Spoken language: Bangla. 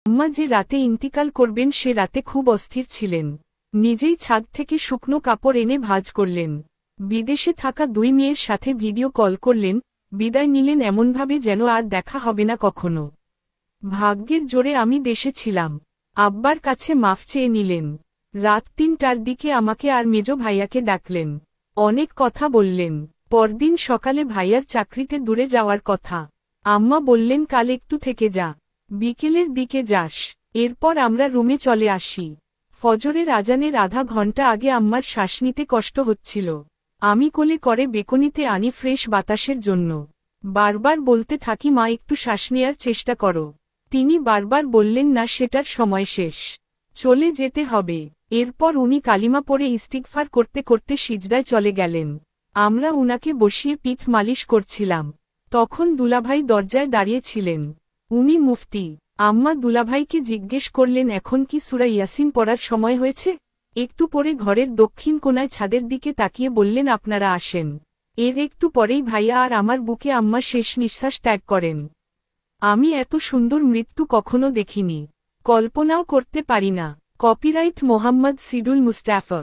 আম্মা যে রাতে ইন্তিকাল করবেন সে রাতে খুব অস্থির ছিলেন। নিজেই ছাদ থেকে শুকনো কাপড় এনে ভাঁজ করলেন। বিদেশে থাকা 2 মেয়ের সাথে ভিডিও কল করলেন, বিদায় নিলেন এমনভাবে যেন আর দেখা হবে না কখনো। ভাগ্যের জোরে আমি দেশে ছিলাম। আব্বার কাছে মাফ চেয়ে নিলেন। রাত 3টার দিকে আমাকে আর মেজ ভাইয়াকে ডাকলেন। অনেক কথা বললেন। পরদিন সকালে ভাইয়ার চাকরিতে দূরে যাওয়ার কথা। আম্মা বললেন কাল একটু থেকে যা, বিকেলের দিকে যাস। এরপর আমরা রুমে চলে আসি। ফজরের আজানের আধা ঘন্টা আগে আম্মার শ্বাস নিতে কষ্ট হচ্ছিল। আমি কোলে করে বেকনিতে আনি ফ্রেশ বাতাসের জন্য। বারবার বলতে থাকি মা একটু শ্বাস নেয়ার চেষ্টা করো। তিনি বারবার বললেন না, সেটার সময় শেষ, চলে যেতে হবে। এরপর উনি কালিমা পড়ে ইস্তিগফার করতে করতে সিজদায় চলে গেলেন। আমরা উনাকে বসিয়ে পিঠ মালিশ করছিলাম। তখন দুলাভাই দরজায় দাঁড়িয়ে ছিলেন। উনি মুফতি। আম্মা দুলাভাইকে জিজ্ঞেস করলেন এখন কি সূরা ইয়াসিন পড়ার সময় হয়েছে। একটু পরে ঘরের দক্ষিণ কোণায় ছাদের দিকে তাকিয়ে বললেন আপনারা আসেন। এর একটু পরেই ভাইয়া আর আমার বুকে আম্মা শেষ নিঃশ্বাস ত্যাগ করেন। আমি এত সুন্দর মৃত্যু কখনো দেখিনি, কল্পনাও করতে পারি না। Copyright Mohammad schedule Mustafa.